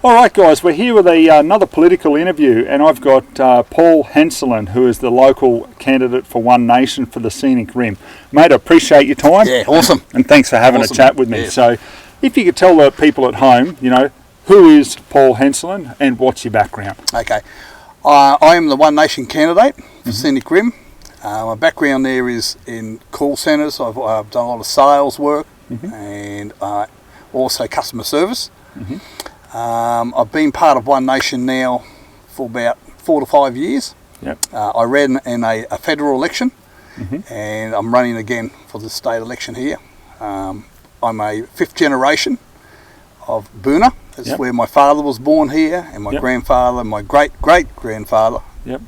All right, guys, we're here with another political interview, and I've got Paul Henselin, who is the local candidate for One Nation for the Scenic Rim. Mate, I appreciate your time. Yeah, awesome. And thanks for having a chat with me. Yeah. So, if you could tell the people at home, who is Paul Henselin and what's your background? Okay. I am the One Nation candidate for Scenic Rim. My background there is in call centres. I've done a lot of sales work and also customer service. I've been part of One Nation now for about 4 to 5 years. Yep. I ran in a federal election and I'm running again for the state election here. I'm a fifth generation of Boona. That's where my father was born here, and my grandfather and my great-great-grandfather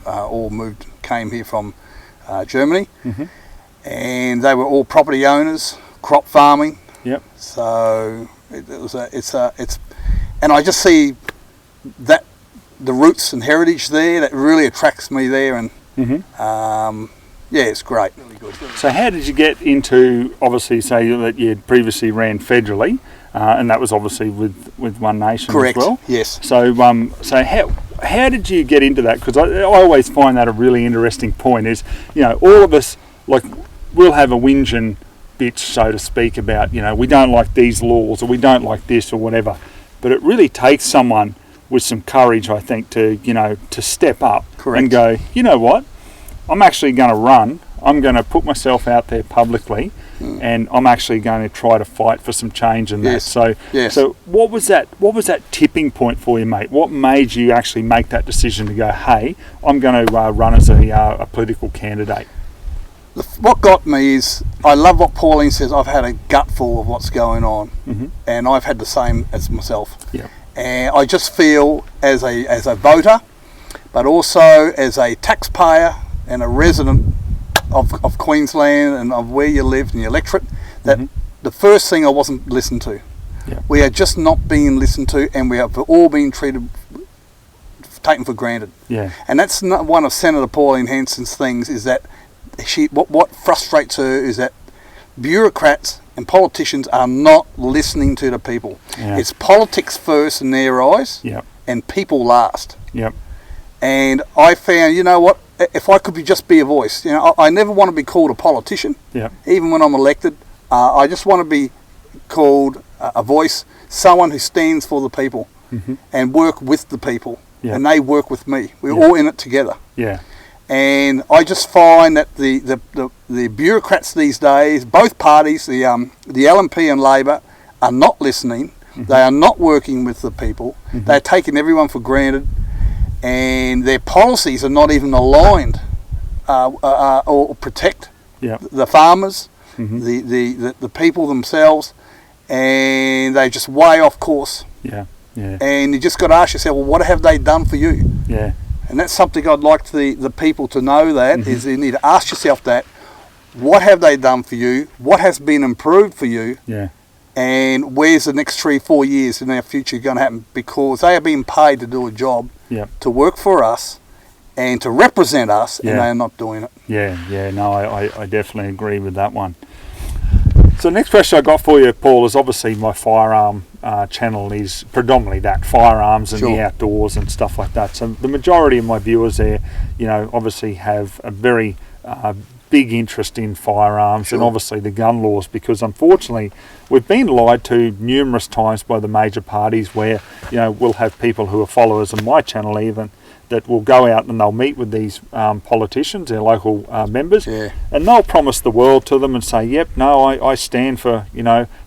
all came here from Germany. And they were all property owners, crop farming. Yep. So and I just see that the roots and heritage there that really attracts me there, and it's great. Really good. So how did you get into, obviously, say that you previously ran federally, and that was obviously with One Nation Correct. as well? Yes. So how did you get into that? Because I always find that a really interesting point is, all of us, we'll have a whinge and bitch, so to speak, about, we don't like these laws or we don't like this or whatever. But it really takes someone with some courage, I think, to step up and go, you know what, I'm actually going to run. I'm going to put myself out there publicly, and I'm actually going to try to fight for some change in that. So what was that tipping point for you, mate? What made you actually make that decision to go, hey, I'm going to run as a political candidate? What got me is, I love what Pauline says, I've had a gutful of what's going on, and I've had the same as myself. Yep. And I just feel as a voter, but also as a taxpayer and a resident of Queensland and of where you live and your electorate, that the first thing I wasn't listened to. Yep. We are just not being listened to, and we have all been taken for granted. Yeah. And that's not one of Senator Pauline Hanson's things, is that what frustrates her is that bureaucrats and politicians are not listening to the people. Yeah. It's politics first in their eyes, and people last. Yep. And I found, if I could just be a voice, I never want to be called a politician. Yep. Even when I'm elected, I just want to be called a voice, someone who stands for the people and work with the people, and they work with me. We're all in it together. Yeah. And I just find that the bureaucrats these days, both parties, the LNP and Labor, are not listening. They are not working with the people. They're taking everyone for granted, and their policies are not even aligned or protect the farmers, the people themselves, and they just way off course. Yeah. Yeah. And you just got to ask yourself, well, what have they done for you? Yeah. And that's something I'd like the people to know, that is, you need to ask yourself that. What have they done for you? What has been improved for you? Yeah. And where's the next 3-4 years in our future going to happen? Because they are being paid to do a job, to work for us and to represent us, and they are not doing it. Yeah, no, I definitely agree with that one. So the next question I got for you, Paul, is obviously my Firearm channel is predominantly that, firearms and the outdoors and stuff like that. So the majority of my viewers there, obviously have a very big interest in firearms and obviously the gun laws, because unfortunately we've been lied to numerous times by the major parties where, we'll have people who are followers of my channel even, that will go out and they'll meet with these politicians, their local members, and they'll promise the world to them and say, yep, no, I stand for,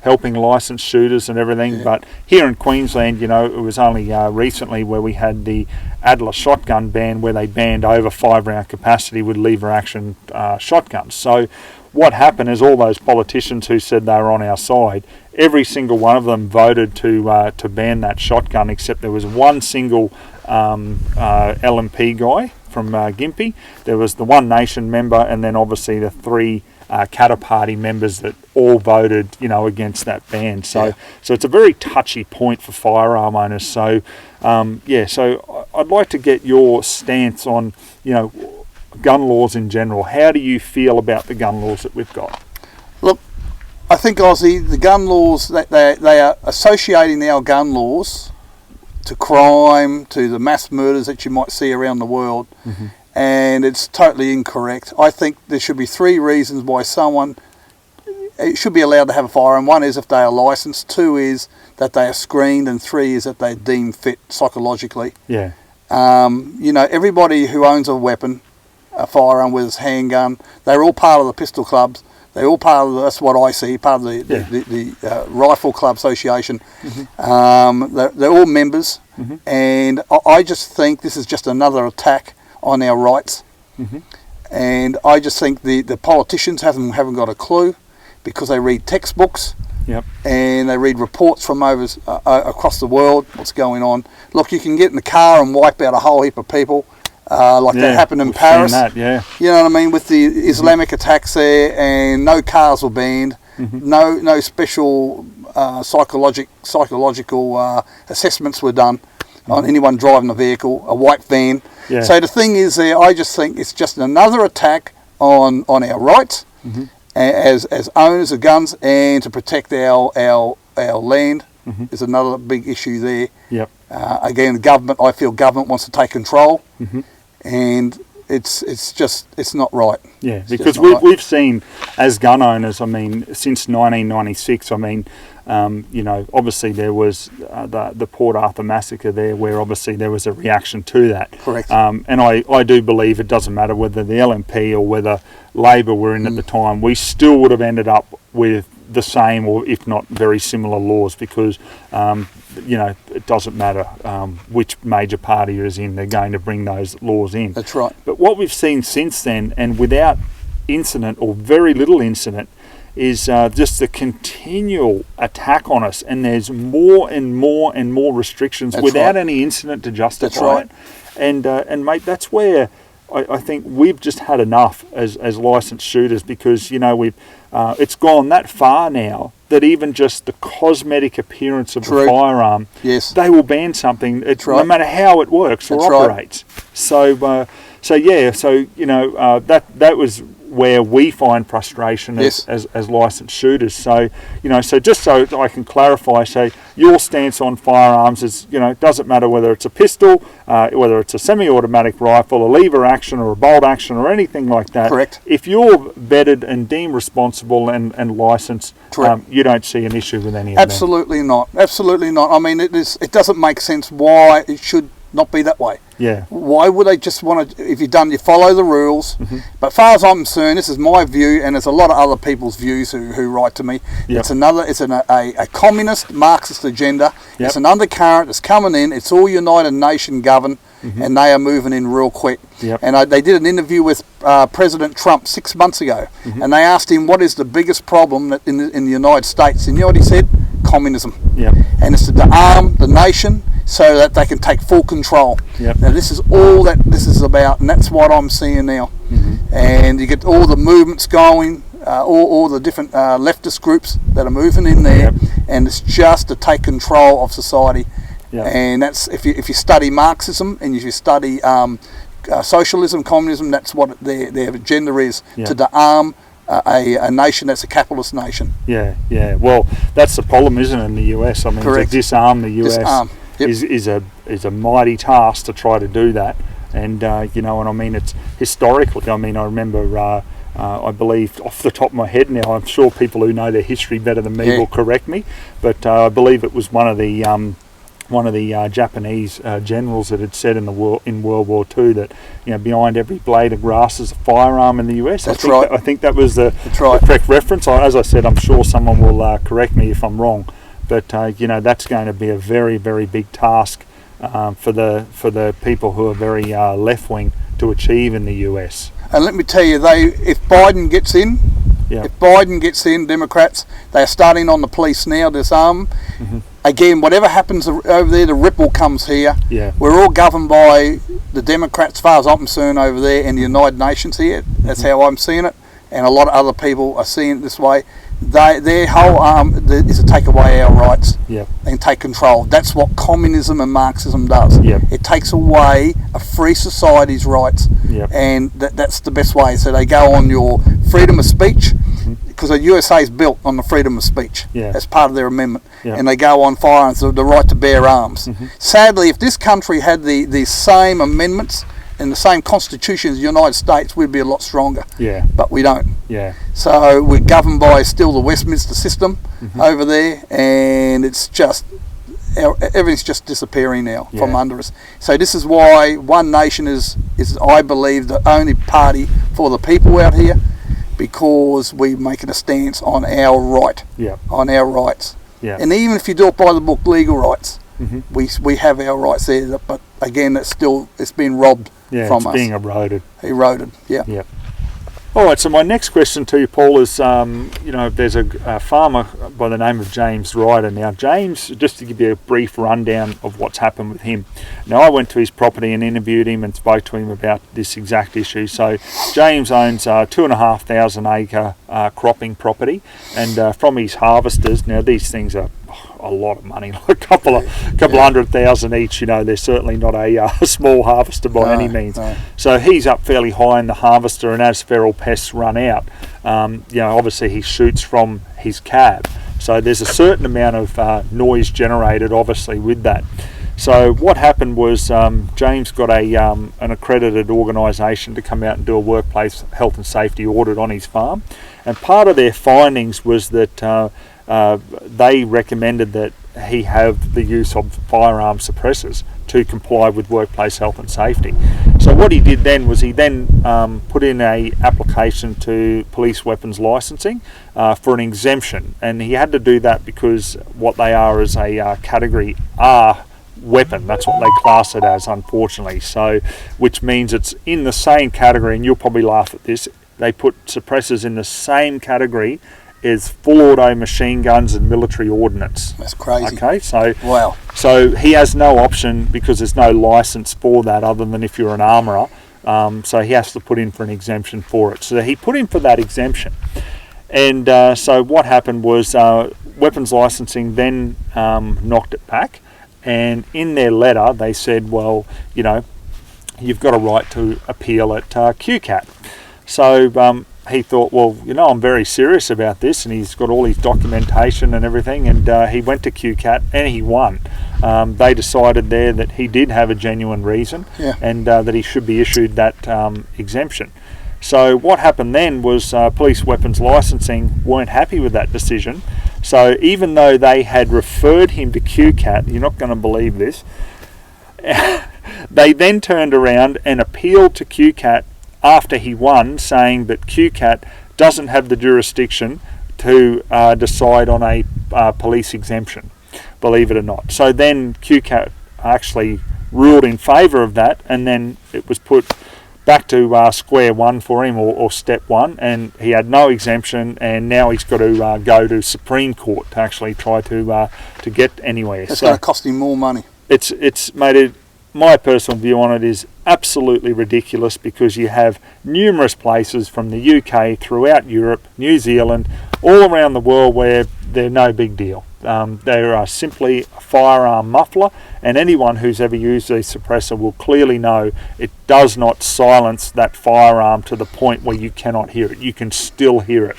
helping licensed shooters and everything. But here in Queensland, it was only recently where we had the Adler shotgun ban, where they banned over 5-round capacity with lever action shotguns. So what happened is all those politicians who said they were on our side, every single one of them voted to ban that shotgun, except there was one single LNP guy from Gympie. There was the One Nation member, and then obviously the 3 Katter Party members that all voted, against that ban. So it's a very touchy point for firearm owners. So so I'd like to get your stance on, gun laws in general. How do you feel about the gun laws that we've got? Look, I think, Ozzie, the gun laws, they are associating our gun laws to crime, to the mass murders that you might see around the world. And it's totally incorrect. I think there should be 3 reasons why someone should be allowed to have a firearm. 1 is if they are licensed, 2 is that they are screened, and 3 is that they're deemed fit psychologically. Yeah. You know, everybody who owns a weapon, a firearm, whether it's a handgun, they're all part of the pistol clubs. They're all part of, that's what I see, part of the Rifle Club Association. They're all members, and I just think this is just another attack on our rights. And I just think the politicians haven't got a clue, because they read textbooks and they read reports from across the world, what's going on. Look, you can get in the car and wipe out a whole heap of people, like that happened in Paris. That, You know what I mean, with the Islamic attacks there, and no cars were banned, no special psychological assessments were done on anyone driving a vehicle, a white van. So the thing is there, I just think it's just another attack on our rights as owners of guns, and to protect our land is another big issue there. Again, government, I feel government wants to take control, and it's not right. Because we've seen, as gun owners, I mean, since 1996, I mean, you know, obviously there was the Port Arthur massacre there, where obviously there was a reaction to that. Correct. And I do believe it doesn't matter whether the LNP or whether Labor were in at the time, we still would have ended up with the same, or if not very similar laws, because you know, it doesn't matter which major party is in, they're going to bring those laws in. That's right. But what we've seen since then, and without incident or very little incident, is just the continual attack on us, and there's more and more and more restrictions without any incident to justify it. And mate, that's where I think we've just had enough as licensed shooters, because, you know, we've it's gone that far now that even just the cosmetic appearance of the firearm, they will ban something, no matter how it works or operates. So you know, that was where we find frustration as licensed shooters. So, you know, so just so I can clarify, so your stance on firearms is, you know, it doesn't matter whether it's a pistol, whether it's a semi-automatic rifle, a lever action or a bolt action or anything like that. Correct. If you're vetted and deemed responsible and licensed, you don't see an issue with any of that. Absolutely not. Absolutely not. I mean, it doesn't make sense why it should not be that way. Why would they just want to, if you follow the rules? But as far as I'm concerned, this is my view, and there's a lot of other people's views who write to me. It's a communist Marxist agenda. It's an undercurrent that's coming in. It's all United Nations governed, and they are moving in real quick. And they did an interview with President Trump 6 months ago, and they asked him what is the biggest problem in the United States, and you know what he said? Communism. And it's to disarm the nation so that they can take full control. Now this is all that this is about, and that's what I'm seeing now. And you get all the movements going, all the different leftist groups that are moving in there, and it's just to take control of society. And that's, if you study Marxism and if you study socialism, communism, that's what their agenda is, to disarm a nation that's a capitalist nation. Well, that's the problem, isn't it, in the US? I mean, to disarm the US is a mighty task to try to do that. And you know, and I mean, it's historically, I mean, I remember I believe off the top of my head now, I'm sure people who know their history better than me will correct me, but I believe it was one of the Japanese generals that had said in World War II that, you know, behind every blade of grass is a firearm in the US. I think that was the correct reference. As I said, I'm sure someone will correct me if I'm wrong, but you know, that's going to be a very, very big task for the people who are very left wing to achieve in the US. And let me tell you, if Biden gets in, Democrats, they are starting on the police now, disarm. Again, whatever happens over there, the ripple comes here. We're all governed by the Democrats, as far as I'm concerned, over there, and the United Nations here. That's how I'm seeing it, and a lot of other people are seeing it this way. Their whole is to take away our rights and take control. That's what communism and Marxism does. It takes away a free society's rights, and that's the best way. So they go on your freedom of speech. because the USA is built on the freedom of speech. Yeah. As part of their amendment. Yeah. And they go on firearms, the right to bear arms. Sadly, if this country had the same amendments and the same constitution as the United States, we'd be a lot stronger. Yeah. But we don't. Yeah. So we're governed by still the Westminster system over there, and it's just everything's just disappearing now from under us. So this is why One Nation is I believe the only party for the people out here, because we're making a stance on our right, on our rights. Yeah. And even if you do it by the book, legal rights, we have our rights there. But again, it's been robbed from us. It's being eroded. Yeah. All right, so my next question to you, Paul, is, there's a farmer by the name of James Ryder. Now, James, just to give you a brief rundown of what's happened with him. Now, I went to his property and interviewed him and spoke to him about this exact issue. So, James owns 2,500 acre cropping property, and from his harvesters, now these things are a lot of money, like a couple hundred thousand each. They're certainly not a small harvester by any means. No. So he's up fairly high in the harvester, and as feral pests run out, obviously he shoots from his cab. So there's a certain amount of noise generated, obviously, with that. So what happened was James got an accredited organisation to come out and do a workplace health and safety audit on his farm, and part of their findings was that they recommended that he have the use of firearm suppressors to comply with workplace health and safety. So what he did then was he put in a application to Police Weapons Licensing for an exemption, and he had to do that because what they are is a category R weapon. That's what they class it as, unfortunately. So, which means it's in the same category, and you'll probably laugh at this, they put suppressors in the same category is full auto machine guns and military ordnance. That's crazy. Okay, so wow. So he has no option because there's no license for that other than if you're an armourer. So he has to put in for an exemption for it. So he put in for that exemption, and so what happened was Weapons Licensing then knocked it back, and in their letter they said, well, you've got a right to appeal at QCAT. So he thought, well, I'm very serious about this, and he's got all his documentation and everything, and he went to QCAT and he won. They decided there that he did have a genuine reason, and that he should be issued that exemption. So what happened then was Police Weapons Licensing weren't happy with that decision. So even though they had referred him to QCAT, you're not going to believe this, they then turned around and appealed to QCAT after he won, saying that QCAT doesn't have the jurisdiction to decide on a police exemption, believe it or not. So then QCAT actually ruled in favour of that, and then it was put back to square one for him, or step one, and he had no exemption, and now he's got to go to Supreme Court to actually try to get anywhere. It's going to cost him more money. It's made it. My personal view on it is absolutely ridiculous, because you have numerous places from the UK throughout Europe, New Zealand, all around the world where they're no big deal. They are simply a firearm muffler, and anyone who's ever used a suppressor will clearly know it does not silence that firearm to the point where you cannot hear it. You can still hear it.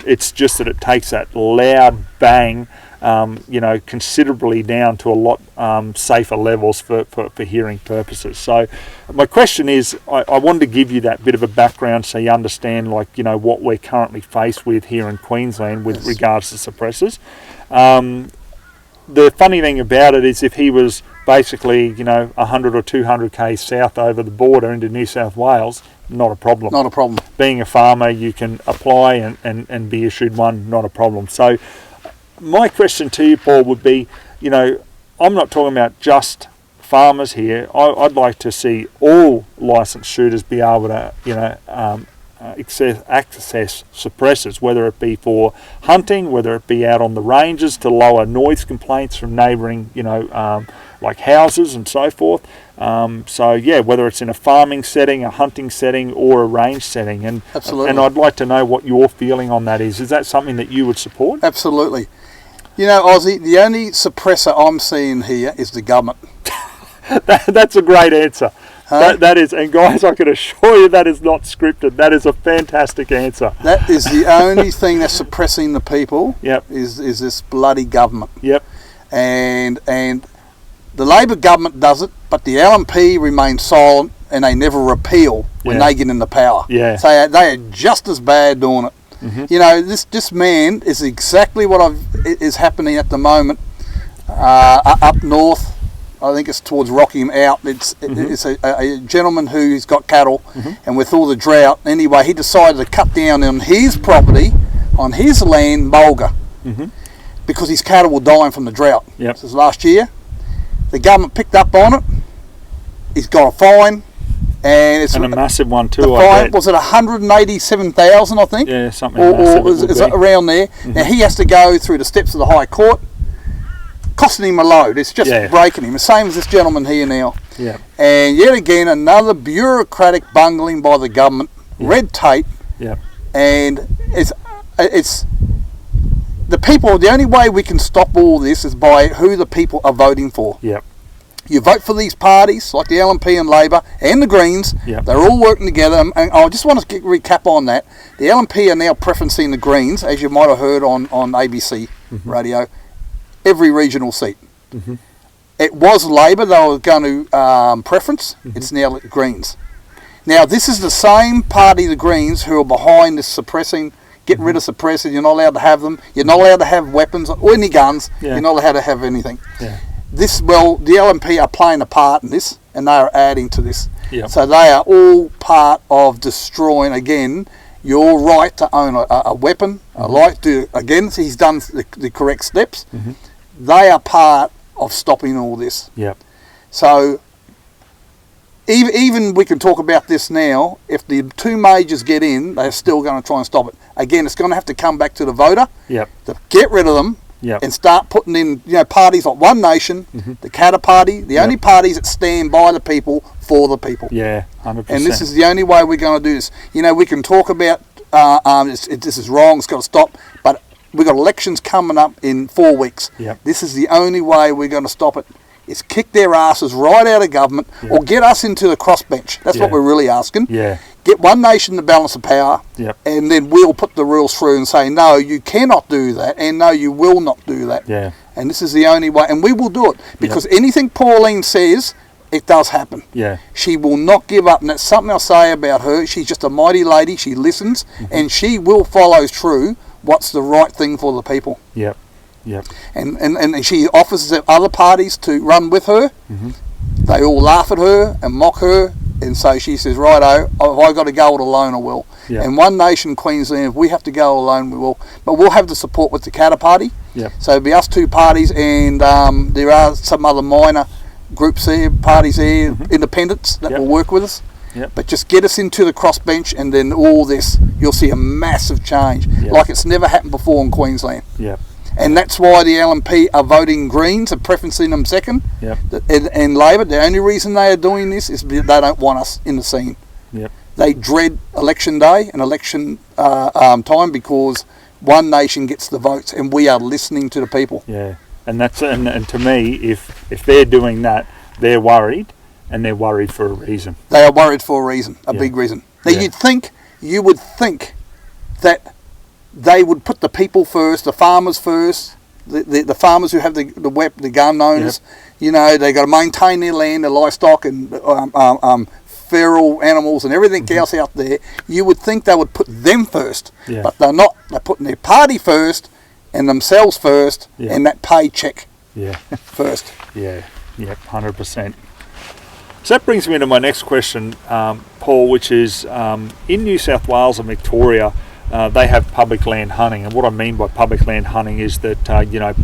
It's just that it takes that loud bang considerably down to a lot safer levels for hearing purposes. So my question is, I wanted to give you that bit of a background so you understand what we're currently faced with here in Queensland with regards to suppressors. The funny thing about it is, if he was basically 100 or 200 k's south over the border into New South Wales, not a problem. Not a problem. Being a farmer, you can apply and be issued one, not a problem. So my question to you, Paul, would be, I'm not talking about just farmers here. I'd like to see all licensed shooters be able to, access suppressors, whether it be for hunting, whether it be out on the ranges to lower noise complaints from neighbouring, like houses and so forth. Whether it's in a farming setting, a hunting setting, or a range setting. And absolutely. And I'd like to know what your feeling on that is. Is that something that you would support? Absolutely. Ozzie, the only suppressor I'm seeing here is the government. That's a great answer. Huh? That is, and guys, I can assure you that is not scripted. That is a fantastic answer. That is the only thing that's suppressing the people. Yep. Is this bloody government. Yep. And the Labor government does it, but the LNP remain silent and they never repeal when they get into power. Yeah. So they are just as bad doing it. Mm-hmm. You know, this man is exactly what is happening at the moment up north. I think it's towards Rockingham out. It's a gentleman who's got cattle, and with all the drought, anyway, he decided to cut down on his property, on his land, mulga, because his cattle were dying from the drought. Yep. This was last year. The government picked up on it. He's got a fine, and it's a massive one too. The fine was it 187,000, I think. Yeah, something. Or is it around there? Now he has to go through the steps of the High Court. Costing him a load. It's just breaking him. The same as this gentleman here now. Yeah. And yet again, another bureaucratic bungling by the government, red tape. Yeah. And it's the people. The only way we can stop all this is by who the people are voting for. Yeah. You vote for these parties like the LNP and Labor and the Greens. Yeah. They're all working together. And I just want to recap on that. The LNP are now preferencing the Greens, as you might have heard on ABC radio. Every regional seat. It was Labor they were going to preference. It's now the Greens. Now this is the same party, the Greens, who are behind this suppressing, getting rid of suppressors. You're not allowed to have them. You're not allowed to have weapons or any guns. You're not allowed to have anything. The LNP are playing a part in this, and they are adding to this. So they are all part of destroying again your right to own a weapon, a right to, again, he's done the correct steps. They are part of stopping all this. So even we can talk about this now, if the two majors get in, they're still going to try and stop it. Again, it's going to have to come back to the voter to get rid of them and start putting in parties like One Nation, the Katter Party, the only parties that stand by the people, for the people. 100%. And this is the only way we're going to do this. We can talk about this is wrong, it's got to stop, but we've got elections coming up in 4 weeks. This is the only way we're going to stop it. Is kick their asses right out of government or get us into the crossbench. That's what we're really asking. Get One Nation to balance the power, and then we'll put the rules through and say, no, you cannot do that, and no, you will not do that. And this is the only way, and we will do it, because anything Pauline says, it does happen. She will not give up, and that's something I'll say about her. She's just a mighty lady. She listens, and she will follow through what's the right thing for the people. And she offers other parties to run with her. They all laugh at her and mock her, and so she says, righto, if I've got to go it alone, I will. And One Nation Queensland, if we have to go alone, we will. But we'll have the support with the Katter Party. So it'll be us two parties, and there are some other minor groups there, parties there, independents that will work with us. But just get us into the crossbench, and then all this, you'll see a massive change, like it's never happened before in Queensland. And that's why the LNP are voting Greens and preferencing them second. And Labor, the only reason they are doing this is they don't want us in the scene. They dread election day and election time, because One Nation gets the votes, and we are listening to the people. And that's and to me, if they're doing that, they're worried, and they're worried for a reason. They are worried for a reason, a big reason. Now you would think that they would put the people first, the farmers first, the farmers who have the gun owners. They got to maintain their land, their livestock, and feral animals and everything else out there. You would think they would put them first, but they're not. They're putting their party first and themselves first, and that paycheck first. 100%. So that brings me to my next question, Paul, which is in New South Wales and Victoria, they have public land hunting, and what I mean by public land hunting is that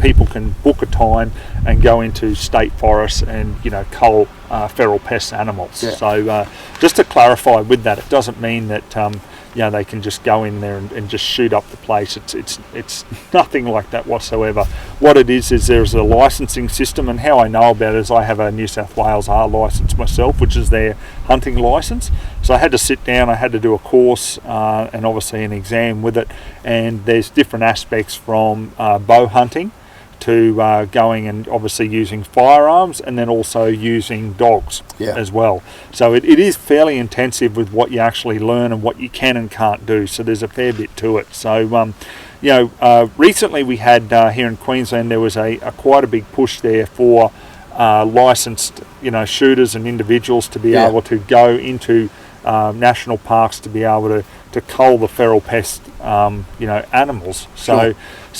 people can book a time and go into state forests and cull feral pest animals. So just to clarify with that, it doesn't mean that they can just go in there and just shoot up the place. It's nothing like that whatsoever. What it is there's a licensing system, and how I know about it is I have a New South Wales R licence myself, which is their hunting licence. So I had to sit down, I had to do a course and obviously an exam with it, and there's different aspects from bow hunting to going and obviously using firearms, and then also using dogs as well. So it is fairly intensive with what you actually learn and what you can and can't do. So there's a fair bit to it. So recently we had here in Queensland, there was a quite a big push there for licensed shooters and individuals to be able to go into national parks to be able to cull the feral pest animals. So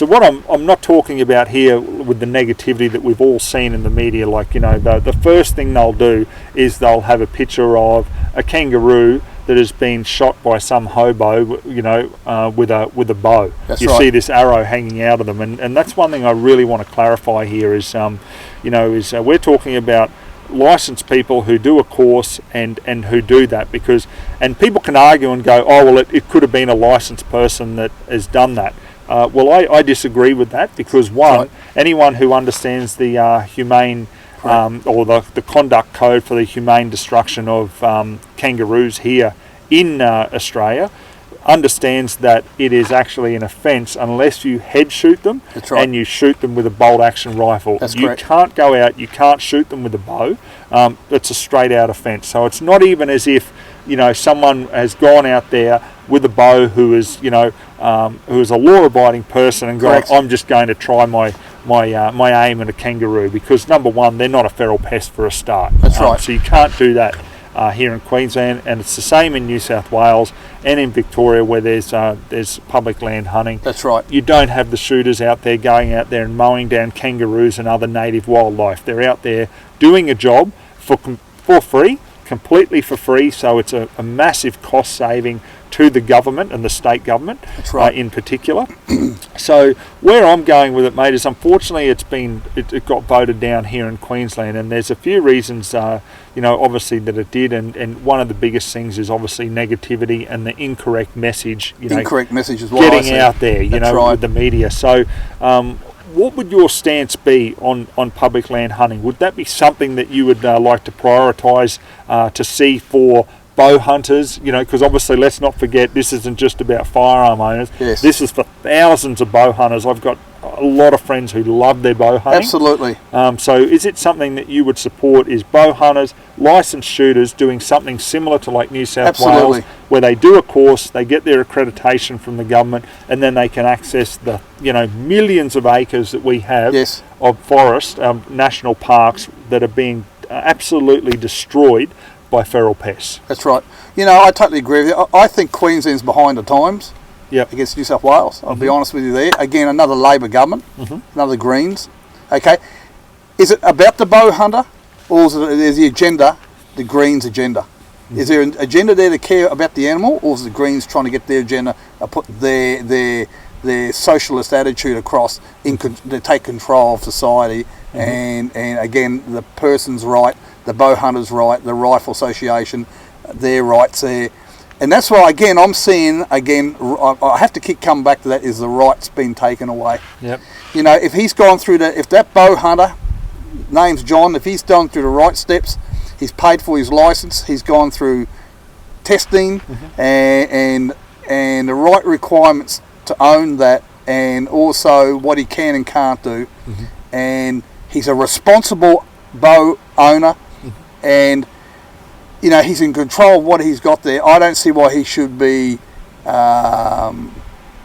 what I'm not talking about here with the negativity that we've all seen in the media, like the first thing they'll do is they'll have a picture of a kangaroo that has been shot by some hobo, with a bow. You see this arrow hanging out of them, and that's one thing I really want to clarify here is we're talking about licensed people who do a course and who do that, and people can argue and go, oh well, it could have been a licensed person that has done that. Well, I disagree with that, because anyone who understands the humane or the conduct code for the humane destruction of kangaroos here in Australia understands that it is actually an offence unless you head shoot them and you shoot them with a bolt action rifle. You can't go out, you can't shoot them with a bow. It's a straight out offence. So it's not even as if someone has gone out there with a bow who is who is a law abiding person and gone, I'm just going to try my aim at a kangaroo, because number one, they're not a feral pest for a start. So you can't do that here in Queensland, and it's the same in New South Wales and in Victoria, where there's public land hunting. That's right. You don't have the shooters out there going out there and mowing down kangaroos and other native wildlife. They're out there doing a job for free, completely for free. So it's a massive cost saving to the government and the state government. That's right. In particular. So where I'm going with it, mate, is unfortunately it got voted down here in Queensland, and there's a few reasons obviously that it did, and one of the biggest things is obviously negativity and the incorrect message incorrect message as well, getting out there with the media. So what would your stance be on public land hunting? Would that be something that you would like to prioritise to see for bow hunters, because obviously let's not forget, this isn't just about firearm owners. Yes. This is for thousands of bow hunters. I've got a lot of friends who love their bow hunting. Absolutely. So is it something that you would support, is bow hunters, licensed shooters doing something similar to like New South Wales, where they do a course, they get their accreditation from the government, and then they can access the millions of acres that we have of forest, national parks that are being absolutely destroyed by feral pests. That's right. I totally agree with you. I think Queensland's behind the times against New South Wales. I'll be honest with you there. Again, another Labor government, another Greens. Okay. Is it about the bow hunter, or is the agenda the Greens' agenda? Is there an agenda there to care about the animal, or is the Greens trying to get their agenda, put their socialist attitude across, to take control of society, and again, the person's right, the bow hunter's right, the Rifle Association, their rights there. And that's why, again, I'm seeing, I have to coming back to that, is the rights being taken away. Yep. If he's gone through if that bow hunter, name's John, if he's gone through the right steps, he's paid for his license, he's gone through testing and the right requirements to own that, and also what he can and can't do. And he's a responsible bow owner, and he's in control of what he's got there. I don't see why he should be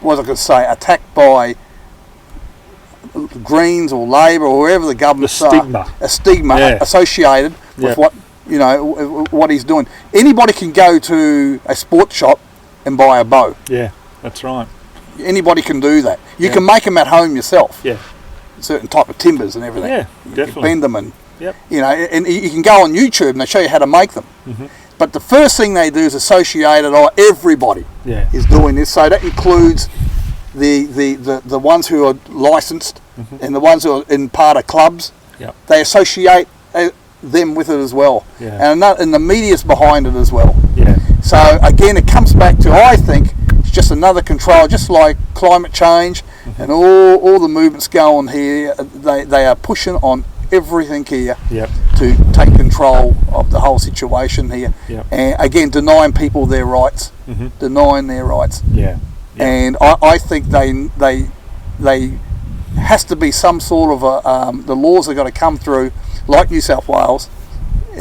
attacked by Greens or Labor or whoever the government a stigma associated with what he's doing. Anybody can go to a sports shop and buy a bow. Yeah, that's right. Anybody can do that. You can make them at home yourself. Yeah. Certain type of timbers and everything. Yeah, definitely. You can bend them and Yep. And you can go on YouTube and they show you how to make them. But the first thing they do is associate it. Everybody is doing this, so that includes the ones who are licensed and the ones who are in part of clubs. Yep. They associate them with it as well, and the media's behind it as well. Yeah. So again, it comes back to, I think, it's just another control, just like climate change and all the movements going here. They are pushing on everything here to take control of the whole situation here, and again denying people their rights, denying their rights. And I think they has to be some sort of the laws have got to come through, like New South Wales,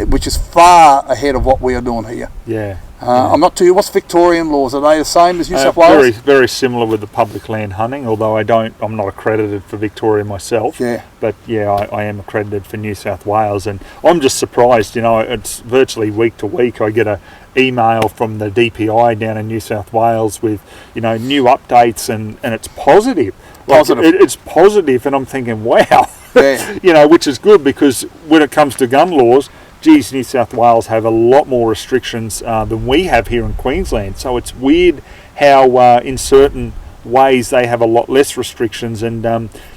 which is far ahead of what we are doing here. Yeah. I'm not too sure. What's Victorian laws? Are they the same as New South Wales? Very, very similar with the public land hunting, although I'm not accredited for Victoria myself. Yeah. But yeah, I am accredited for New South Wales, and I'm just surprised, it's virtually week to week I get a email from the DPI down in New South Wales with, new updates, and it's positive. It's positive, and I'm thinking, wow. Yeah. Which is good, because when it comes to gun laws, geez, New South Wales have a lot more restrictions than we have here in Queensland. So it's weird how in certain ways they have a lot less restrictions, and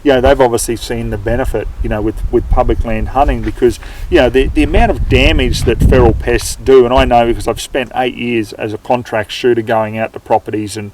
they've obviously seen the benefit, with public land hunting, because the amount of damage that feral pests do, and I know because I've spent 8 years as a contract shooter going out to properties and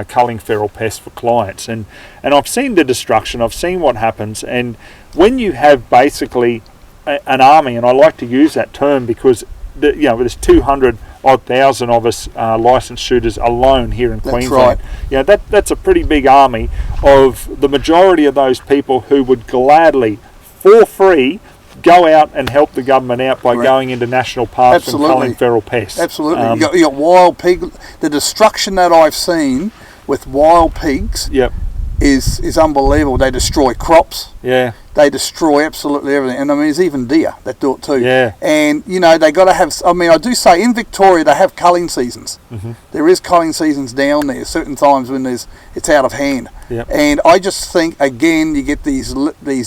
culling feral pests for clients, and I've seen the destruction, I've seen what happens, and when you have basically an army, and I like to use that term because there's 200,000 of us licensed shooters alone here in Queensland. Right. That's a pretty big army of the majority of those people who would gladly, for free, go out and help the government out by going into national parks and culling feral pests. Absolutely. You got wild pig. The destruction that I've seen with wild pigs. Yep. Is unbelievable. They destroy crops. Yeah. They destroy absolutely everything. And I mean, there's even deer that do it too. Yeah. And they got to have. I mean, I do say in Victoria they have culling seasons. Mm-hmm. There is culling seasons down there. Certain times when it's out of hand. Yep. And I just think again you get these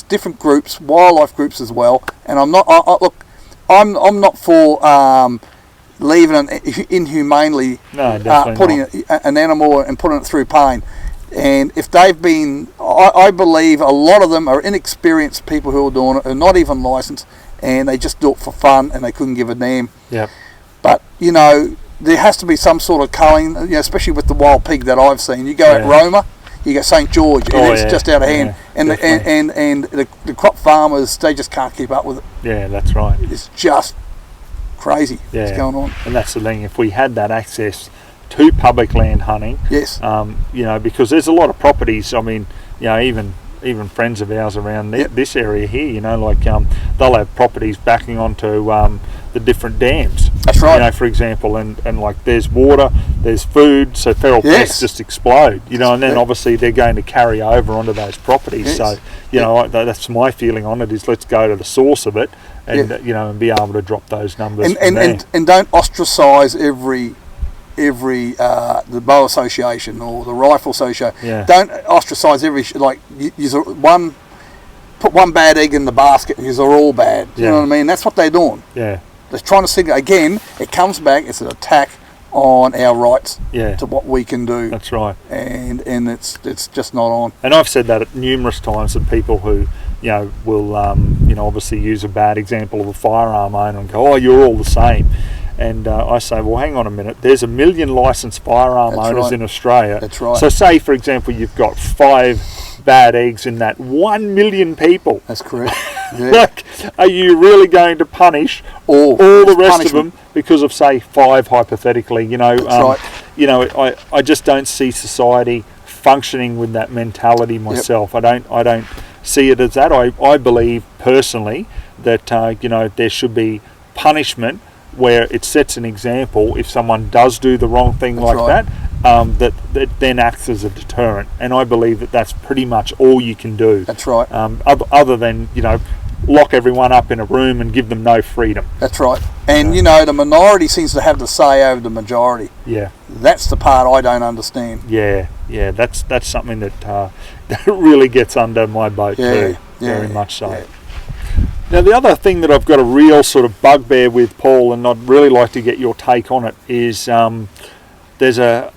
different groups, wildlife groups as well. And I'm not. Look, I'm not for leaving it inhumanely. No, definitely putting an animal and putting it through pain. And if they've been, I believe a lot of them are inexperienced people who are doing it, are not even licensed, and they just do it for fun, and they couldn't give a damn. Yep. But, there has to be some sort of culling, especially with the wild pig that I've seen. You go at Roma, you go St. George, and it's just out of hand. And the crop farmers, they just can't keep up with it. Yeah, that's right. It's just crazy what's going on. And that's the thing, if we had that access to public land hunting, yes, because there's a lot of properties. I mean, even friends of ours around this area here, they'll have properties backing onto the different dams. That's right. For example, and like there's water, there's food, so feral pests just explode. And then obviously they're going to carry over onto those properties. Yes. So that's my feeling on it, is let's go to the source of it, and and be able to drop those numbers. And don't ostracise the bow association or the rifle association. Don't ostracise put one bad egg in the basket because they're all bad. You know what I mean? That's what they're doing. Yeah. They're trying to signal again. It comes back. It's an attack on our rights to what we can do. That's right. And it's just not on. And I've said that numerous times to people who will obviously use a bad example of a firearm owner and go, oh, you're all the same. And I say, well, hang on a minute. There's 1 million licensed firearm owners in Australia. That's right. So say, for example, you've got 5 bad eggs in that 1 million people. That's correct. Yeah. Like, are you really going to punish all the rest of them because of, say, 5 hypothetically? That's right. I just don't see society functioning with that mentality myself. Yep. I don't see it as that. I believe personally that there should be punishment where it sets an example. If someone does do the wrong thing that then acts as a deterrent, and I believe that that's pretty much all you can do. That's right. Other than lock everyone up in a room and give them no freedom. That's right. And the minority seems to have the say over the majority. Yeah. That's the part I don't understand. Yeah. That's something that really gets under my boat too. Very much so. Yeah. Now, the other thing that I've got a real sort of bugbear with, Paul, and I'd really like to get your take on it, is there's a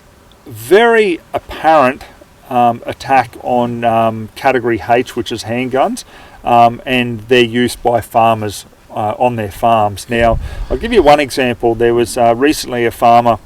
very apparent attack on Category H, which is handguns, and their use by farmers on their farms. Now, I'll give you one example. There was recently a farmer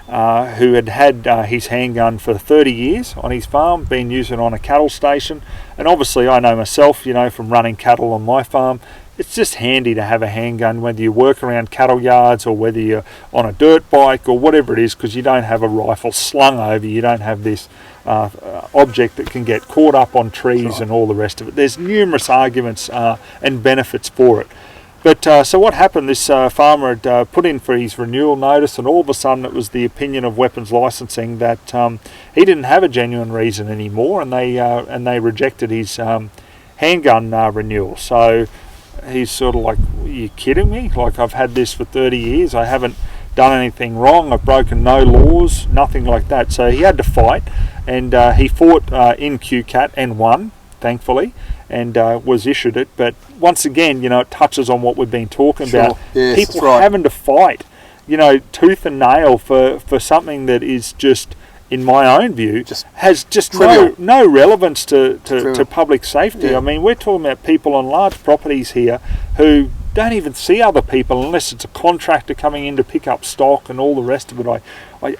who had his handgun for 30 years on his farm, been using it on a cattle station, and obviously I know myself, from running cattle on my farm, it's just handy to have a handgun, whether you work around cattle yards or whether you're on a dirt bike or whatever it is, because you don't have a rifle slung over you. You don't have this object that can get caught up on trees and all the rest of it. There's numerous arguments and benefits for it. But so what happened, this farmer had put in for his renewal notice, and all of a sudden it was the opinion of Weapons Licensing that he didn't have a genuine reason anymore, and they rejected his handgun renewal. So he's sort of like, are you kidding me? Like, I've had this for 30 years. I haven't done anything wrong. I've broken no laws, nothing like that. So he had to fight, and he fought in QCAT and won, thankfully, and was issued it. But once again, you know, it touches on what we've been talking about. Yes, people having to fight, you know, tooth and nail for something that is just, in my own view, has just no relevance to public safety. Yeah. I mean, we're talking about people on large properties here who don't even see other people unless it's a contractor coming in to pick up stock and all the rest of it.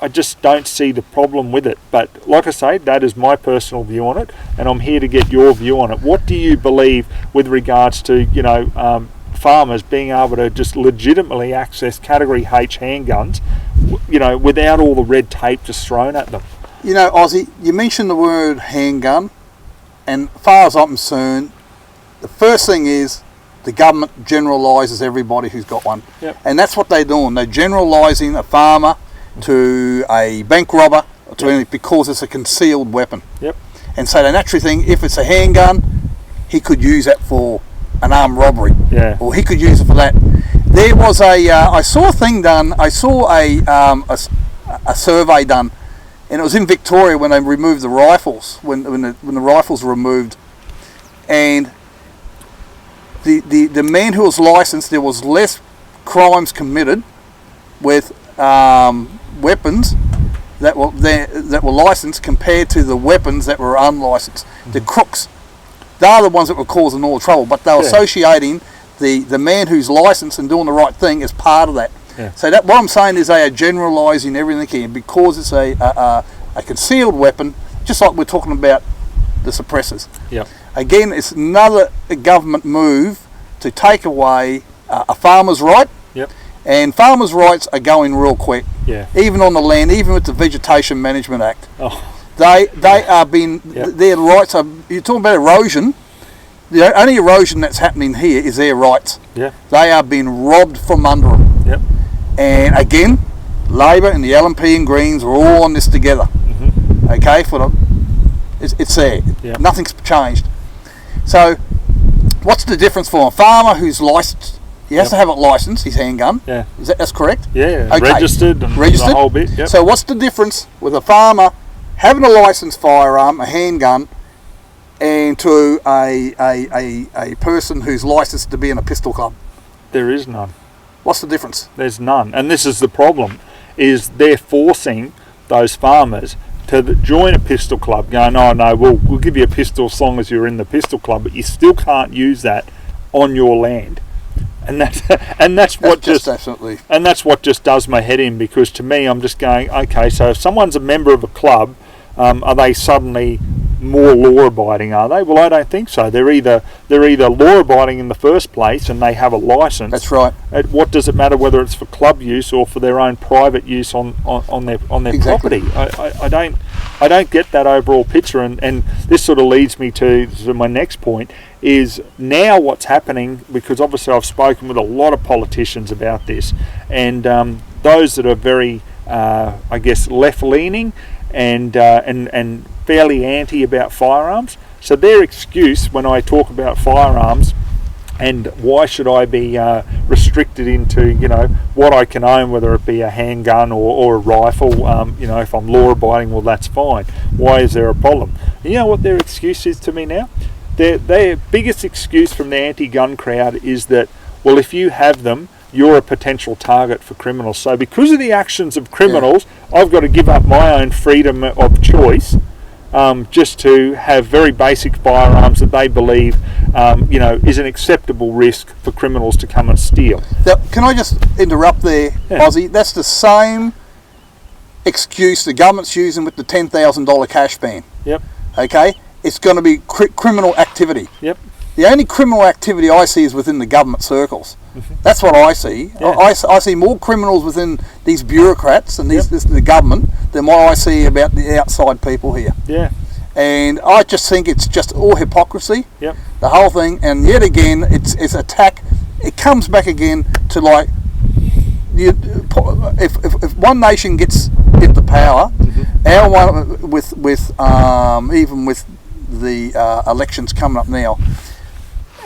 I just don't see the problem with it. But like I say, that is my personal view on it, and I'm here to get your view on it. What do you believe with regards to, you know, farmers being able to just legitimately access Category H handguns, you know, without all the red tape just thrown at them? You know, Ozzie, you mentioned the word handgun, and as far as I'm concerned, the first thing is the government generalises everybody who's got one. Yep. And that's what they're doing. They're generalising a farmer to a bank robber to anything because it's a concealed weapon. Yep. And so they naturally think if it's a handgun, he could use it for an armed robbery. Yeah. Or he could use it for that. There was I saw a thing done, I saw a survey done, and it was in Victoria when they removed the rifles, when the rifles were removed, and the man who was licensed, there was less crimes committed with weapons that were licensed compared to the weapons that were unlicensed. Mm-hmm. The crooks, they're the ones that were causing all the trouble, but they were associating the man who's licensed and doing the right thing as part of that. Yeah. So that what I'm saying is they are generalising everything here because it's a concealed weapon, just like we're talking about the suppressors. Yep. Again, it's another government move to take away a farmer's right. Yep. And farmers' rights are going real quick. Yeah. Even on the land, even with the Vegetation Management Act. Oh. They are being, their rights are, you're talking about erosion, the only erosion that's happening here is their rights. Yeah. They are being robbed from under them. Yep. And again, Labor and the LNP and Greens are all on this together. Mm-hmm. Okay, it's there. Yep. Nothing's changed. So, what's the difference for a farmer who's licensed? He has to have it licensed, his handgun. Yeah. That's correct? Yeah, okay. Registered and the whole bit. Yep. So what's the difference with a farmer having a licensed firearm, a handgun, and to a person who's licensed to be in a pistol club? There is none. What's the difference? There's none. And this is the problem, is they're forcing those farmers to join a pistol club, going, oh no, we'll give you a pistol as long as you're in the pistol club, but you still can't use that on your land. And that's what just does my head in, because to me I'm just going, okay, so if someone's a member of a club, are they suddenly more law-abiding? Are they? Well, I don't think so. They're either law-abiding in the first place and they have a license. That's right. What does it matter whether it's for club use or for their own private use on their Exactly. property? I don't get that overall picture, and this sort of leads me to my next point. Is now what's happening, because obviously I've spoken with a lot of politicians about this, and those that are very, I guess, left-leaning and fairly anti about firearms. So their excuse when I talk about firearms and why should I be restricted into, you know, what I can own, whether it be a handgun or a rifle, you know, if I'm law-abiding, well, that's fine. Why is there a problem? And you know what their excuse is to me now? Their biggest excuse from the anti-gun crowd is that, well, if you have them, you're a potential target for criminals. So because of the actions of criminals, I've got to give up my own freedom of choice just to have very basic firearms that they believe, you know, is an acceptable risk for criminals to come and steal. Now, can I just interrupt there, Ozzie? That's the same excuse the government's using with the $10,000 cash ban. Yep. Okay? It's going to be criminal activity. Yep. The only criminal activity I see is within the government circles. That's what I see. Yeah. I see more criminals within these bureaucrats and the government than what I see about the outside people here. Yeah. And I just think it's just all hypocrisy. Yep. The whole thing, and yet again, it's attack. It comes back again to like, if one nation gets into power, our one with even with the elections coming up now,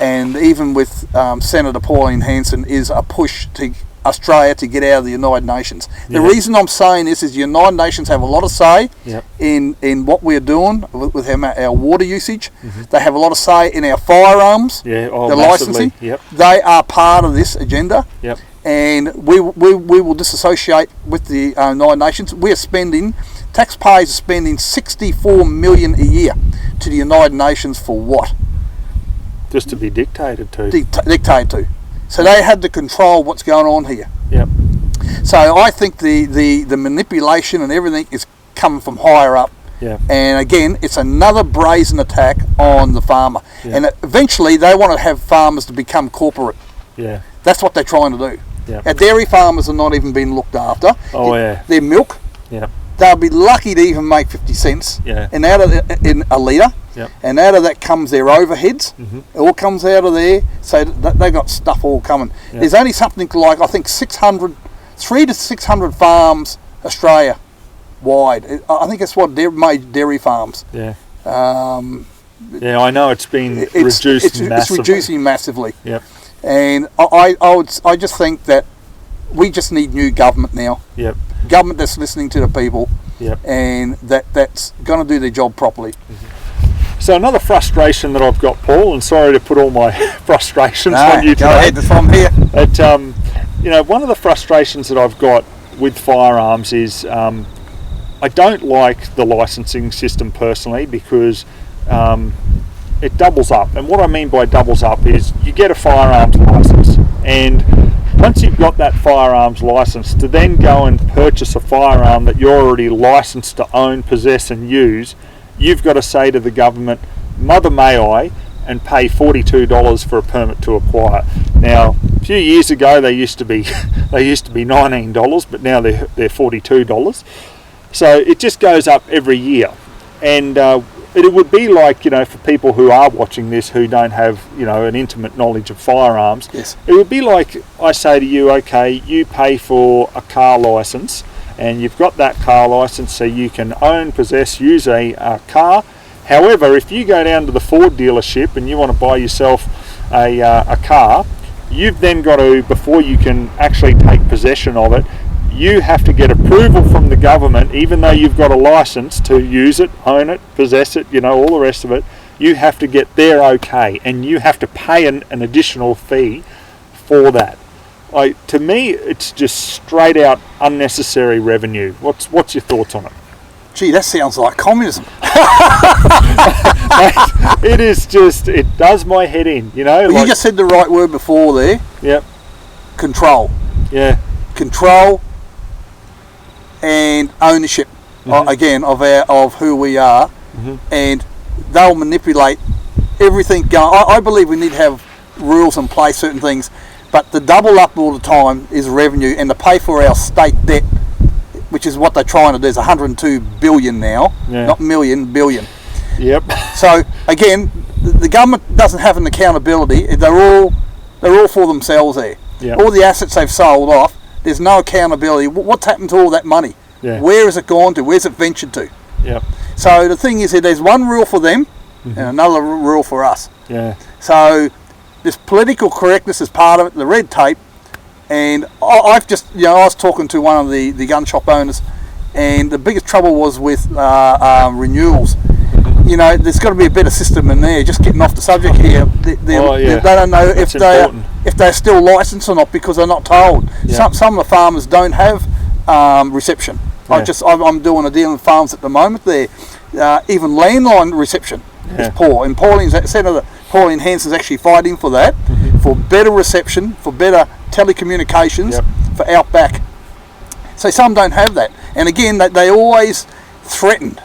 and even with Senator Pauline Hanson, is a push to Australia to get out of the United Nations. The reason I'm saying this is the United Nations have a lot of say in what we're doing with our water usage. They have a lot of say in our firearms, the licensing. They are part of this agenda. And we will disassociate with the United Nations. We are spending, taxpayers are spending $64 million a year to the United Nations for what? Just to be dictated to. Dictated to. So they had to control what's going on here. Yep. So I think the manipulation and everything is coming from higher up. Yeah. And again, it's another brazen attack on the farmer. And eventually they want to have farmers to become corporate. Yeah. That's what they're trying to do. Yeah. Our dairy farmers are not even being looked after. Their milk, they'll be lucky to even make 50 cents and out of in a litre. And out of that comes their overheads. It all comes out of there. So they got stuff all coming. There's only something like, I think 300 to 600 farms Australia wide. I think it's what made dairy farms. Yeah, I know it's been reduced massively. It's reducing massively. Yep. And I just think that we just need new government now. Yep. Government that's listening to the people. Yep. And that's going to do their job properly. So another frustration that I've got, Paul, and sorry to put all my frustrations on you today. Go ahead, that's why I'm here. But, one of the frustrations that I've got with firearms is I don't like the licensing system personally because it doubles up. And what I mean by doubles up is you get a firearms license, and once you've got that firearms license, to then go and purchase a firearm that you're already licensed to own, possess and use, you've got to say to the government, "Mother may I," and pay $42 for a permit to acquire. Now, a few years ago they used to be $19, but now they're $42. So it just goes up every year, and it would be like, for people who are watching this who don't have an intimate knowledge of firearms, it would be like I say to you, okay, you pay for a car license. And you've got that car license so you can own, possess, use a car. However, if you go down to the Ford dealership and you want to buy yourself a car, you've then got to, before you can actually take possession of it, you have to get approval from the government, even though you've got a license to use it, own it, possess it, all the rest of it. You have to get their okay, and you have to pay an additional fee for that. To me, it's just straight out unnecessary revenue. What's your thoughts on it? Gee, that sounds like communism. It is just, it does my head in, Well, you just said the right word before there. Yep. Control. Yeah. Control and ownership, again, of who we are. And they'll manipulate everything going. I believe we need to have rules in place, certain things. But the double up all the time is revenue, and to pay for our state debt, which is what they're trying to do. There's 102 billion now, not million, billion. Yep. So again, the government doesn't have an accountability. They're all for themselves there. Yep. All the assets they've sold off, there's no accountability. What's happened to all that money? Yeah. Where has it gone to? Where's it ventured to? Yep. So the thing is that there's one rule for them and another rule for us. Yeah. So this political correctness is part of it, the red tape, and I've just, I was talking to one of the gun shop owners, and the biggest trouble was with renewals. There's got to be a better system in there. Just getting off the subject here, they don't know if they're still licensed or not because they're not told. Yeah. Some of the farmers don't have reception. Yeah. I'm doing a deal in farms at the moment there. Even landline reception is poor, and Senator Pauline Hanson's actually fighting for that, for better reception, for better telecommunications, for outback. So some don't have that, and again, they always threatened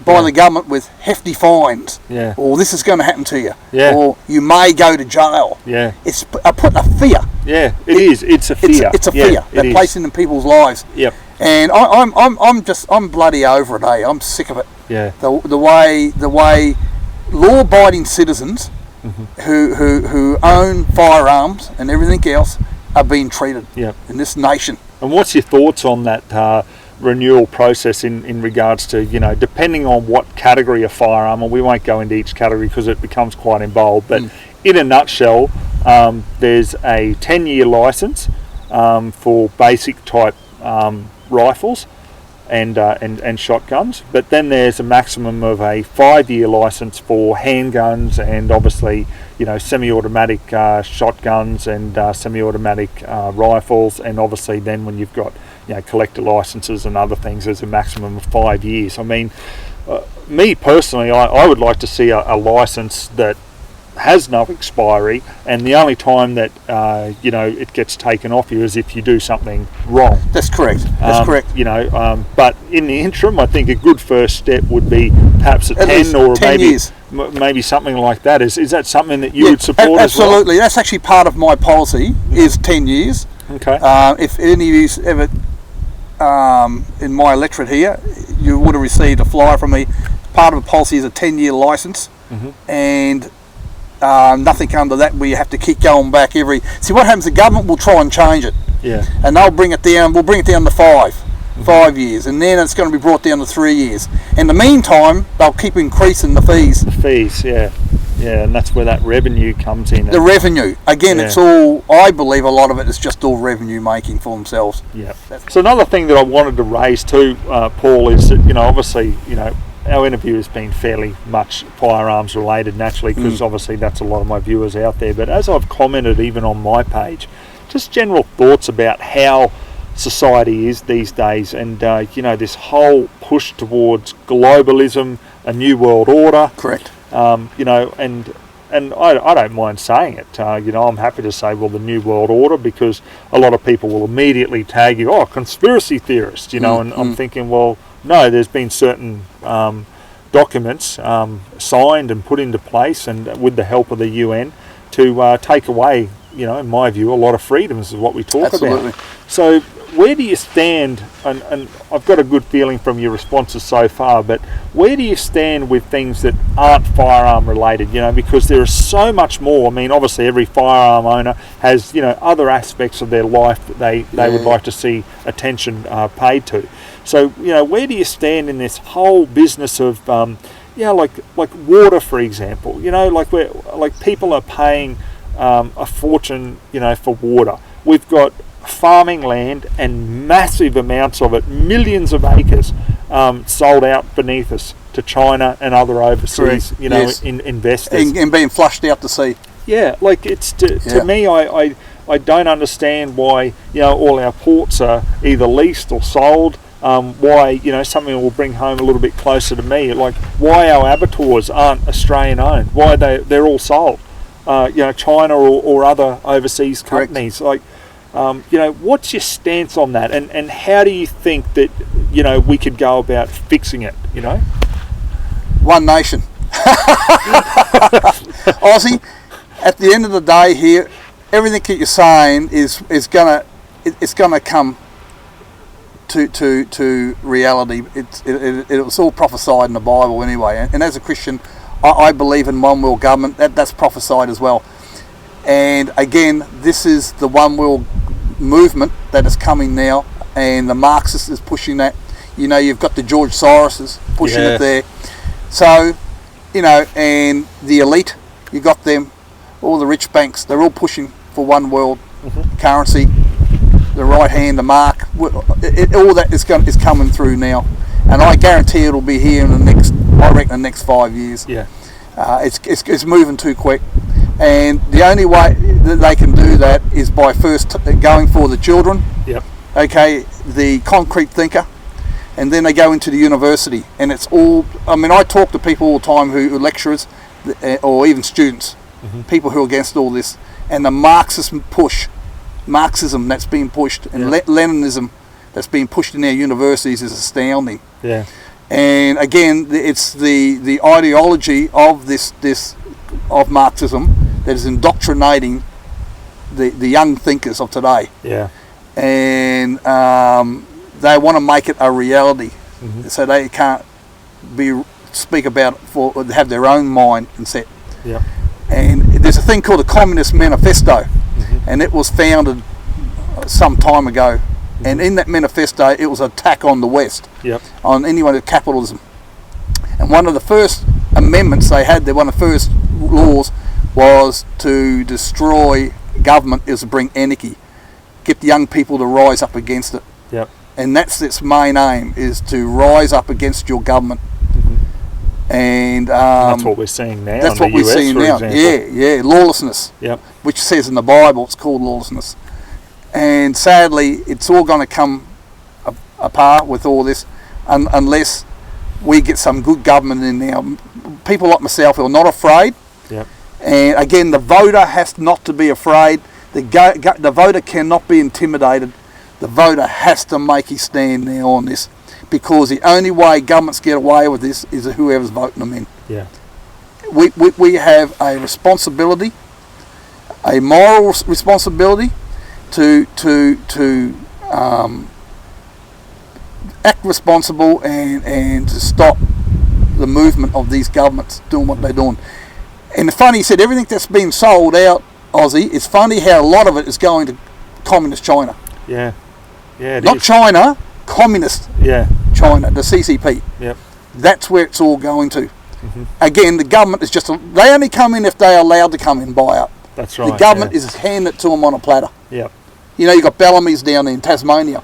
by the government with hefty fines. Yeah. Or this is going to happen to you. Yeah. Or you may go to jail. Yeah. It's putting a fear. Yeah, it is. It's a fear. It's a fear. They're placing in people's lives. Yep. And I'm bloody over it. I'm sick of it. Yeah. The way law-abiding citizens who own firearms and everything else are being treated in this nation. And what's your thoughts on that renewal process in regards to, depending on what category of firearm, and we won't go into each category because it becomes quite involved, but in a nutshell, there's a 10-year license for basic type rifles and shotguns, but then there's a maximum of a 5-year license for handguns and obviously semi-automatic shotguns and semi-automatic rifles, and obviously then when you've got collector licenses and other things, there's a maximum of 5 years. I mean, me personally, I would like to see a license that has no expiry, and the only time that it gets taken off you is if you do something wrong. That's correct. Correct. But in the interim, I think a good first step would be perhaps at 10 or 10 years. Maybe something like that. Is that something that you would support? Absolutely. As well? That's actually part of my policy. Is 10 years. Okay. If any of you ever in my electorate here, you would have received a flyer from me. Part of the policy is a 10-year license, and nothing under that where you have to keep going back every. See what happens? The government will try and change it. Yeah. And they'll bring it down. We'll bring it down to 5 years, and then it's going to be brought down to 3 years. In the meantime, they'll keep increasing the fees. The fees, yeah, and that's where that revenue comes in. The revenue, again, it's all. I believe a lot of it is just all revenue making for themselves. Yeah. So another thing that I wanted to raise too, Paul, is that obviously our interview has been fairly much firearms related naturally, because obviously that's a lot of my viewers out there. But as I've commented even on my page, just general thoughts about how society is these days, and this whole push towards globalism, a new world order. Correct. And I don't mind saying it. I'm happy to say, well, the new world order, because a lot of people will immediately tag you, conspiracy theorist, and I'm thinking, well, no, there's been certain documents signed and put into place, and with the help of the UN, to take away, in my view, a lot of freedoms is what we talk about. So where do you stand, and I've got a good feeling from your responses so far, but where do you stand with things that aren't firearm related, because there is so much more. I mean, obviously every firearm owner has, other aspects of their life that they would like to see attention paid to. So, where do you stand in this whole business of, like water, for example, like people are paying a fortune, for water. We've got farming land and massive amounts of it, millions of acres, sold out beneath us to China and other overseas, investors. And being flushed out to sea. Yeah, like it's to me, I don't understand why, all our ports are either leased or sold. Why, something will bring home a little bit closer to me, like why our abattoirs aren't Australian owned, why they're all sold, China or other overseas companies. Correct. Like, what's your stance on that, and how do you think that, we could go about fixing it, One nation. Ozzie, at the end of the day here, everything that you're saying is gonna come to reality. It was all prophesied in the Bible anyway, and as a Christian, I believe in one world government. That's prophesied as well. And again, this is the one world movement that is coming now, and the Marxists is pushing that. You've got the George Soroses pushing it there. So, and the elite, you got them, all the rich banks, they're all pushing for one world currency. The right hand, the mark, all that is coming through now, and I guarantee it'll be here in the next 5 years. Yeah, it's moving too quick, and the only way that they can do that is by first going for the children. Yep. Okay, the concrete thinker, and then they go into the university, and it's all. I mean, I talk to people all the time who are lecturers, or even students, people who are against all this, and the Marxism that's being pushed, and Leninism that's being pushed in our universities is astounding. Yeah. And again, it's the ideology of of Marxism that is indoctrinating the young thinkers of today. Yeah. And they want to make it a reality, so they can't speak about it have their own mind and set. Yeah. And there's a thing called the Communist Manifesto, and it was founded some time ago. And in that manifesto, it was an attack on the West, on anyone with capitalism. And one of the first amendments they had, one of the first laws, was to destroy government, is to bring anarchy, get the young people to rise up against it. Yep. And that's its main aim, is to rise up against your government. And that's what we're seeing now. That's what we're seeing now. Yeah, lawlessness. Yep. Which says in the Bible it's called lawlessness. And sadly, it's all going to come apart with all this, unless we get some good government in now. People like myself who are not afraid. Yep. And again, the voter has not to be afraid. The voter cannot be intimidated. The voter has to make his stand now on this, because the only way governments get away with this is whoever's voting them in. Yeah. We have a responsibility, a moral responsibility, to act responsible and to stop the movement of these governments doing what they're doing. And it's funny, he said everything that's been sold out, Ozzie, it's funny how a lot of it is going to communist China. Yeah. Yeah, Not China, communist China, the CCP. Yep. That's where it's all going to. Again, the government is just, they only come in if they're allowed to come in buy up. That's right. The government is handing it to them on a platter. Yep. You know, you've got Bellamy's down there in Tasmania.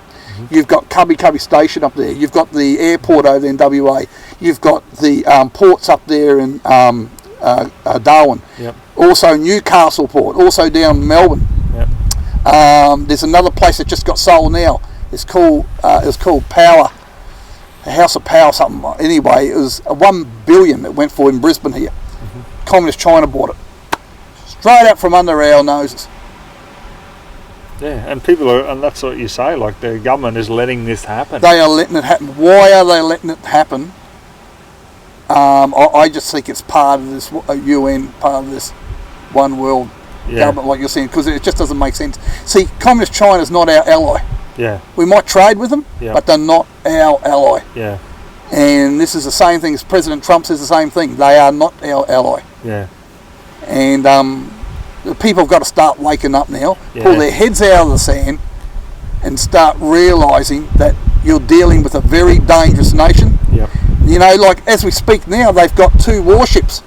You've got Cubby Station up there. You've got the airport over there in WA. You've got the ports up there in Darwin. Yep. Also Newcastle port. Also down in Melbourne. Yep. There's another place that just got sold now. It's called Power, House of Power something. Anyway, it was $1 billion it went for in Brisbane here. Communist China bought it. Straight out from under our noses. Yeah, and people are, and that's what you say, like the government is letting this happen. They are letting it happen. Why are they letting it happen? I just think it's part of this UN, part of this one world government, like you're saying, because it just doesn't make sense. See, Communist China is not our ally. Yeah. We might trade with them, but they're not our ally. Yeah. And this is the same thing as President Trump says the same thing. They are not our ally. Yeah. And the people have got to start waking up now, pull their heads out of the sand, and start realising that you're dealing with a very dangerous nation. Yep. You know, like as we speak now, they've got 2 warships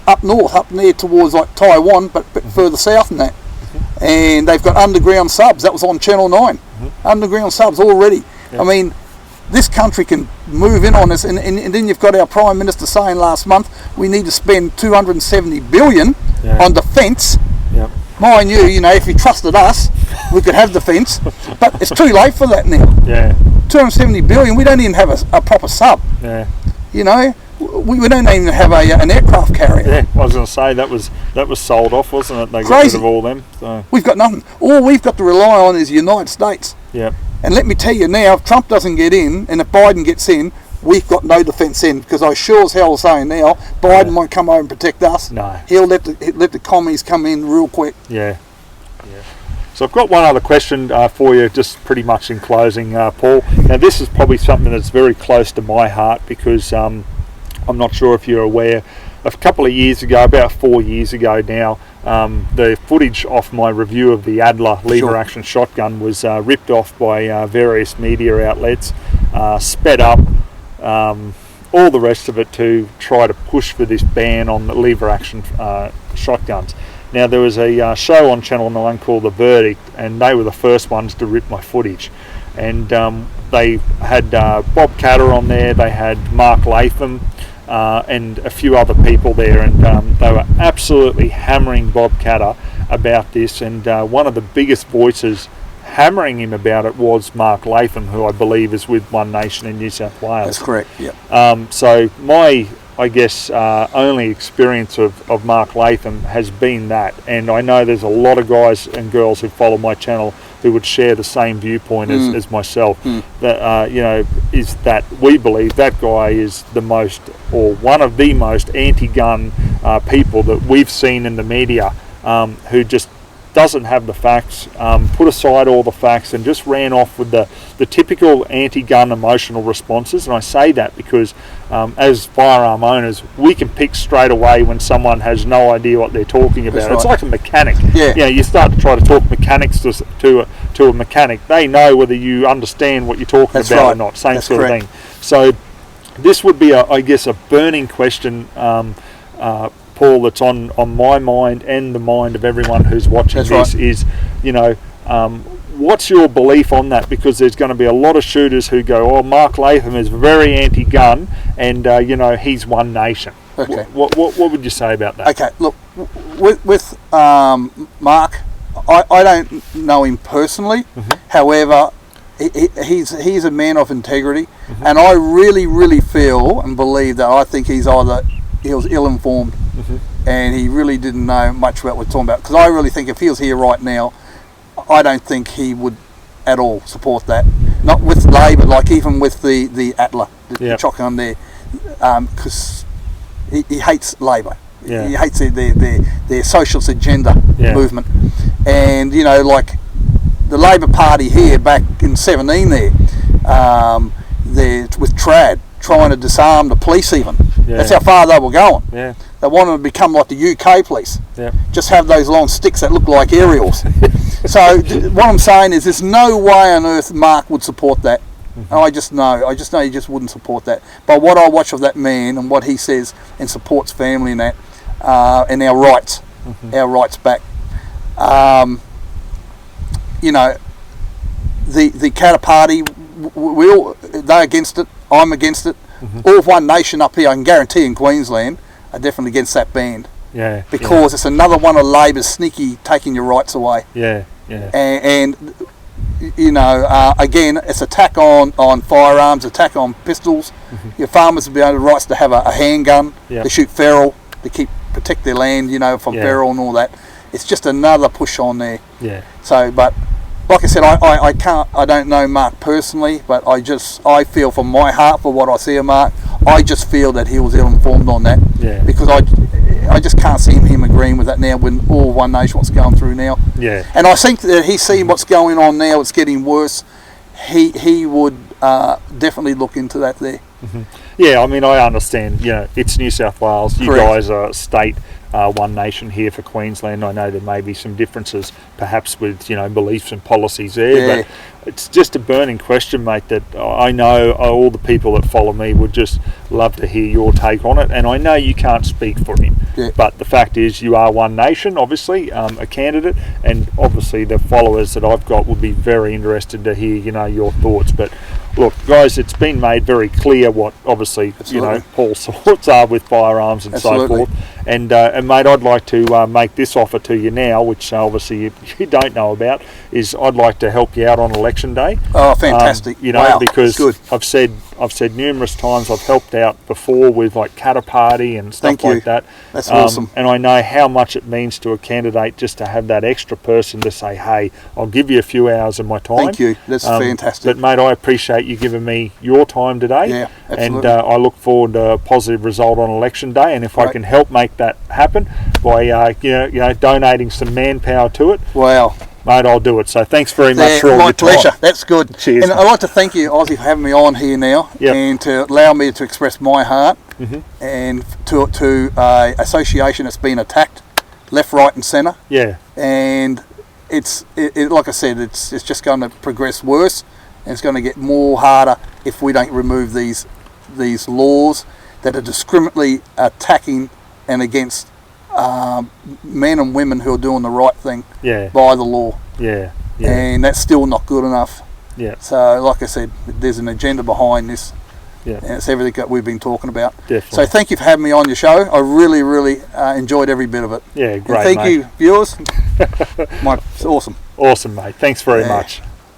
up north, up near towards like Taiwan, but a bit further south than that. And they've got underground subs. That was on Channel 9. Underground subs already. Yep. I mean, this country can move in on this, and then you've got our Prime Minister saying last month we need to spend $270 billion on defence. Yep. Mind you know, if you trusted us, we could have defence, but it's too late for that now. Yeah. $270 billion, we don't even have a proper sub. Yeah. You know, we don't even have an aircraft carrier. Yeah, I was going to say that was sold off, wasn't it? They got rid of all them. So. We've got nothing. All we've got to rely on is the United States. Yeah. And let me tell you now, if Trump doesn't get in and if Biden gets in, we've got no defence in, because I sure as hell saying now, Biden won't come over and protect us. No. He'll let the commies come in real quick. Yeah. Yeah. So I've got one other question for you, just pretty much in closing, Paul. Now this is probably something that's very close to my heart, because I'm not sure if you're aware, a couple of years ago, about 4 years ago now, the footage off my review of the Adler lever action shotgun was ripped off by various media outlets, sped up, all the rest of it to try to push for this ban on the lever action shotguns. Now there was a show on Channel 9 called The Verdict, and they were the first ones to rip my footage. And they had Bob Catter on there, they had Mark Latham, and a few other people there, and they were absolutely hammering Bob Catter about this, and one of the biggest voices hammering him about it was Mark Latham, who I believe is with One Nation in New South Wales. That's correct, yeah. So my, I guess, only experience of Mark Latham has been that, and I know there's a lot of guys and girls who follow my channel who would share the same viewpoint as myself. That is that we believe that guy is the most, or one of the most anti-gun people that we've seen in the media, who just doesn't have the facts, put aside all the facts and just ran off with the typical anti-gun emotional responses. And I say that because as firearm owners, we can pick straight away when someone has no idea what they're talking about. It's like a mechanic. You start to try to talk mechanics to a mechanic. They know whether you understand what you're talking about or not. Same sort of thing. So this would be, I guess, a burning question, Paul, that's on my mind and the mind of everyone who's watching is, what's your belief on that? Because there's going to be a lot of shooters who go, Mark Latham is very anti-gun and, he's one nation. Okay. What would you say about that? Okay, look, with Mark, I don't know him personally. However, he's a man of integrity, and I really, really feel and believe that I think he was ill-informed, and he really didn't know much about what we're talking about. Because I really think if he was here right now, I don't think he would at all support that. Not with Labor, like even with the Atla, the shotgun there, because he hates Labor. He hates their socialist agenda movement. And, like the Labor Party here back in 17 there with Trad, trying to disarm the police even. That's how far they were going. They wanted to become like the UK police. Just have those long sticks that look like aerials. So what I'm saying is there's no way on earth Mark would support that. And I just know he just wouldn't support that. But what I watch of that man and what he says and supports family and that, and our rights back. The Katter Party, they're against it. I'm against it. All of One Nation up here, I can guarantee in Queensland, are definitely against that band. Because it's another one of Labor's sneaky taking your rights away. And again, it's attack on firearms, attack on pistols. Your farmers will be able the rights to have a handgun. They shoot feral, to protect their land, from feral and all that. It's just another push on there. So, but like I said, I don't know Mark personally, but I feel from my heart for what I see of Mark, I just feel that he was ill-informed on that. Because I just can't see him agreeing with that now when all One Nation what's going through now. And I think that he's seeing what's going on now, it's getting worse. He would definitely look into that there. I mean, I understand, it's New South Wales. You guys are state One Nation here for Queensland. I know there may be some differences perhaps with, beliefs and policies there, but it's just a burning question, mate, that I know all the people that follow me would just love to hear your take on it. And I know you can't speak for him, but the fact is you are One Nation, obviously, a candidate, and obviously the followers that I've got will be very interested to hear, your thoughts. But look, guys, it's been made very clear what obviously, Paul's thoughts are with firearms and so forth. And mate, I'd like to make this offer to you now, which obviously you don't know about, is I'd like to help you out on election day. Oh, fantastic! Because I've said numerous times I've helped out before with like Katter Party and stuff like that. That's awesome. And I know how much it means to a candidate just to have that extra person to say, hey, I'll give you a few hours of my time. Thank you. That's fantastic. But mate, I appreciate you giving me your time today. Yeah, absolutely. And I look forward to a positive result on election day. And if I can help make that happen by donating some manpower to it, mate, I'll do it. So thanks very much for all your time. My pleasure. That's good. Cheers. And I'd like to thank you, Ozzie, for having me on here now and to allow me to express my heart and to association that's been attacked left, right and centre. And it's like I said, it's just going to progress worse, and it's going to get more harder if we don't remove these laws that are discriminately attacking and against men and women who are doing the right thing by the law. And that's still not good enough. So like I said, there's an agenda behind this. And it's everything that we've been talking about. So thank you for having me on your show. I really, really enjoyed every bit of it. Great, and thank you, viewers. It's awesome. Awesome, mate. Thanks very much.